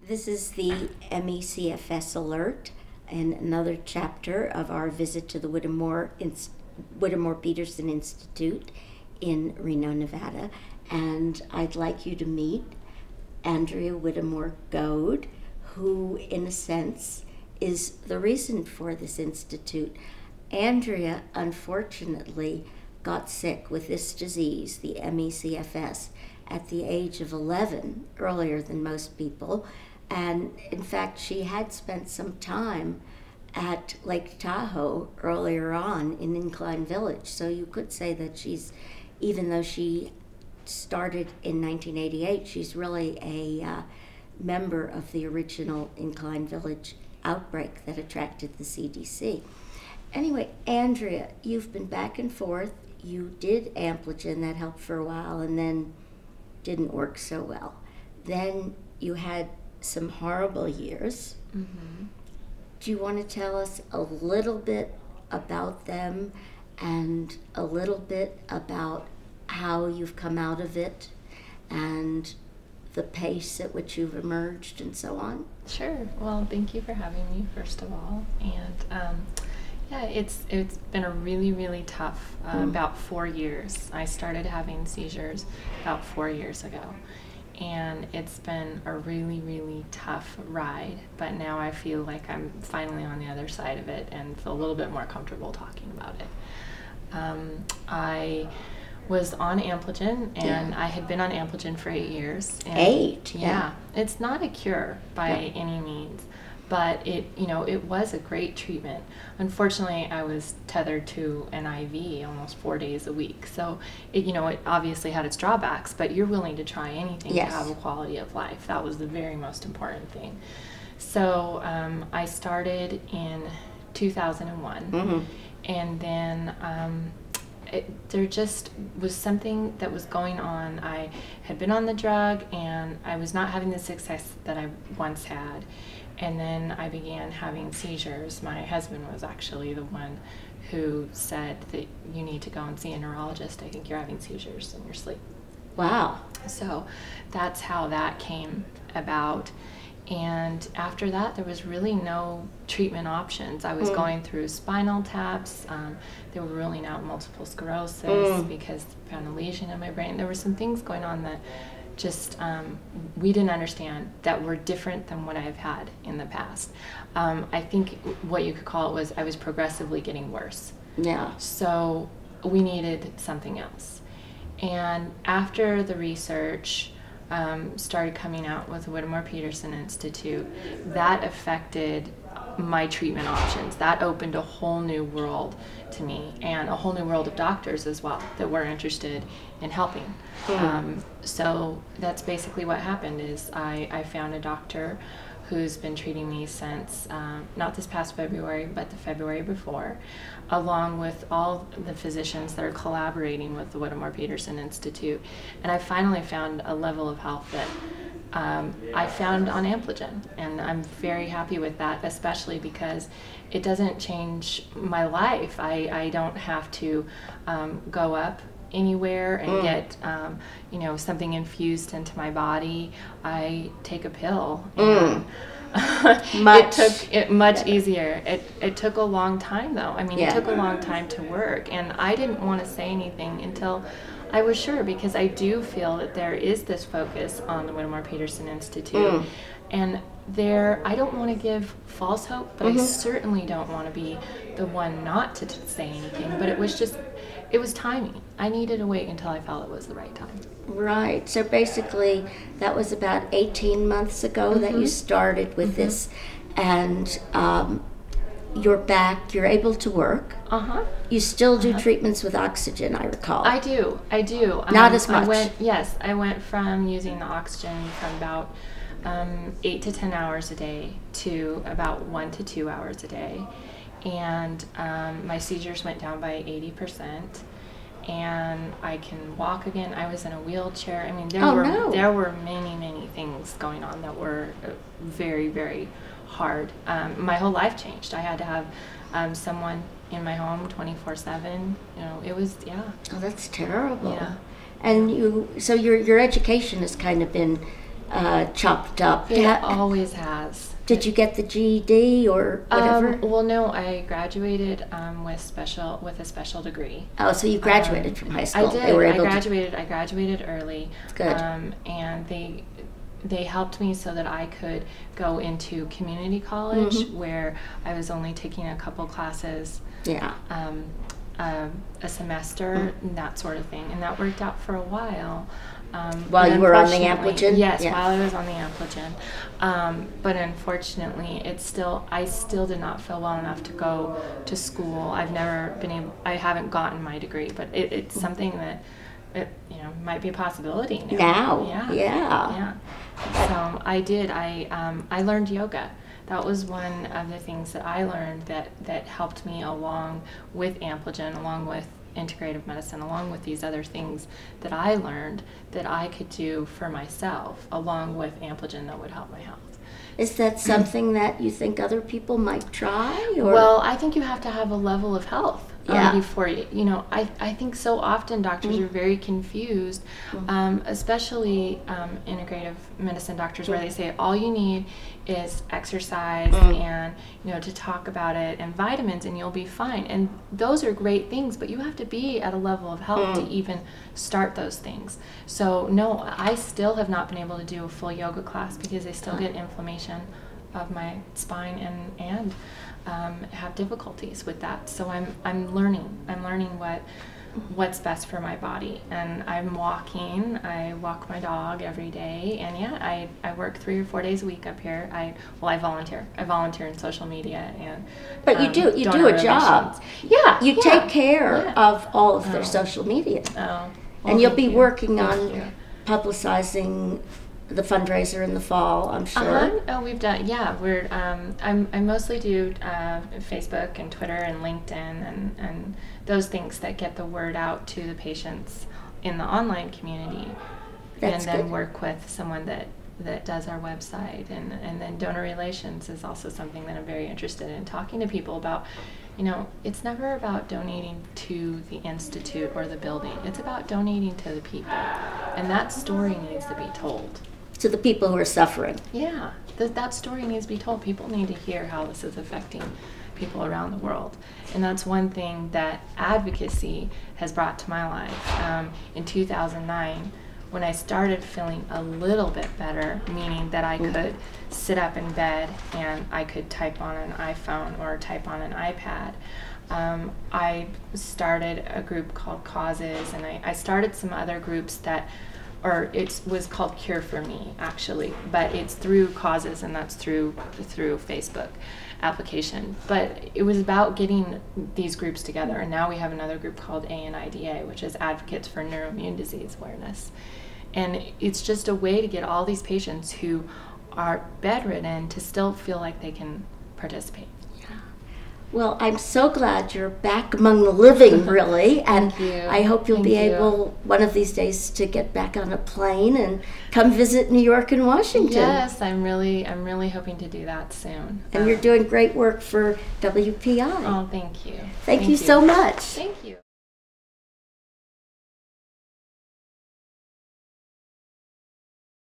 This is the MECFS alert and another chapter of our visit to the Whittemore-Peterson Institute in Reno, Nevada. And I'd like you to meet Andrea Whittemore-Goad, who, in a sense, is the reason for this institute. Andrea, unfortunately, got sick with this disease, the MECFS, at the age of 11, earlier than most people. And in fact, she had spent some time at Lake Tahoe earlier on in Incline Village. So you could say that she's, even though she started in 1988, she's really a member of the original Incline Village outbreak that attracted the CDC. Anyway, Andrea, you've been back and forth. You did Ampligen, that helped for a while, and then didn't work so well. Then you had some horrible years. Mm-hmm. Do you want to tell us a little bit about them and a little bit about how you've come out of it and the pace at which you've emerged and so on? Sure. Well, thank you for having me, first of all. And yeah, it's been a really, really tough about 4 years. I started having seizures about 4 years ago. And it's been a really, really tough ride, but now I feel like I'm finally on the other side of it and feel a little bit more comfortable talking about it. I was on Ampligen, and I had been on Ampligen for 8 years. And 8? Yeah. It's not a cure by any means, but it was a great treatment. Unfortunately, I was tethered to an IV almost 4 days a week. So it obviously had its drawbacks, but you're willing to try anything to have a quality of life. That was the very most important thing. So I started in 2001, and then there just was something that was going on. I had been on the drug, and I was not having the success that I once had. And then I began having seizures. My husband was actually the one who said that you need to go and see a neurologist. I think you're having seizures in your sleep. Wow. So that's how that came about. And after that, there was really no treatment options. I was going through spinal taps. They were ruling out multiple sclerosis because I found a lesion in my brain. There were some things going on that just we didn't understand that were different than what I've had in the past. I think what you could call it was I was progressively getting worse. Yeah. So we needed something else. And after the research started coming out with the Whittemore-Peterson Institute, that affected my treatment options. That opened a whole new world to me, and a whole new world of doctors as well that were interested in helping. So that's basically what happened. Is I found a doctor who's been treating me since not this past February, but the February before, along with all the physicians that are collaborating with the Whittemore-Peterson Institute. And I finally found a level of health that I found on Ampligen, and I'm very happy with that, especially because it doesn't change my life. I don't have to go up anywhere and get something infused into my body. I take a pill, and it took much easier. It took a long time, though. I mean, it took a long time to work, and I didn't want to say anything until I was sure, because I do feel that there is this focus on the Whittemore-Peterson Institute, and I don't want to give false hope, but I certainly don't want to be the one not to say anything. But it was timing. I needed to wait until I felt it was the right time. Right. So basically, that was about 18 months ago that you started with this, and you're back. You're able to work. You still do treatments with oxygen, I recall. I do. Not as much. I went from using the oxygen from about 8 to 10 hours a day to about 1 to 2 hours a day, and my seizures went down by 80%. and I can walk again. I was in a wheelchair. I mean, Oh, no. there were many things going on that were very hard. My whole life changed. I had to have someone in my home 24/7. You know, it was, yeah. Oh, that's terrible. Yeah. And so your education has kind of been chopped up. It always has. Did you get the GED or whatever? Well, no, I graduated with a special degree. Oh, so you graduated from high school. I did. I graduated early. Good. And they helped me so that I could go into community college, where I was only taking a couple classes. Yeah. A semester, and that sort of thing, and that worked out for a while. While you were on the Ampligen? Yes, yeah. While I was on the Ampligen. But unfortunately, I still did not feel well enough to go to school. I've never been able, I haven't gotten my degree, but it's something that, might be a possibility now. Yeah. So I did, I learned yoga. That was one of the things that I learned that helped me along with Ampligen, along with integrative medicine, along with these other things that I learned that I could do for myself, along with Ampligen that would help my health. Is that something that you think other people might try? Or? Well, I think you have to have a level of health Yeah. before you. I think so often doctors are very confused, especially integrative medicine doctors, where they say all you need is exercise and to talk about it, and vitamins, and you'll be fine. And those are great things, but you have to be at a level of health to even start those things. So no, I still have not been able to do a full yoga class because I still get inflammation of my spine and have difficulties with that. So I'm learning what's best for my body, and I'm walking. I walk my dog every day, and I work 3 or 4 days a week up here. I volunteer in social media, and but you do a job. Yeah, you take care of all of their social media. Well, and you'll be working on you. Publicizing the fundraiser in the fall, I'm sure. Oh, we've done. Yeah, we're. I mostly do Facebook and Twitter and LinkedIn and those things that get the word out to the patients in the online community. That's and then good. work with someone that does our website, and then donor relations is also something that I'm very interested in talking to people about. It's never about donating to the institute or the building. It's about donating to the people, and that story needs to be told. To the people who are suffering. Yeah, that story needs to be told. People need to hear how this is affecting people around the world. And that's one thing that advocacy has brought to my life. In 2009, when I started feeling a little bit better, meaning that I could sit up in bed and I could type on an iPhone or type on an iPad, I started a group called Causes, and I started some other groups it was called Cure for Me, actually, but it's through Causes, and that's through Facebook application. But it was about getting these groups together, and now we have another group called ANIDA, which is Advocates for Neuroimmune Disease Awareness. And it's just a way to get all these patients who are bedridden to still feel like they can participate. Well, I'm so glad you're back among the living, really, and Thank you. I hope you'll be Thank you. able one of these days to get back on a plane and come visit New York and Washington. Yes, I'm really hoping to do that soon. And you're doing great work for WPI. Oh, thank you. Thank you so much. Thank you.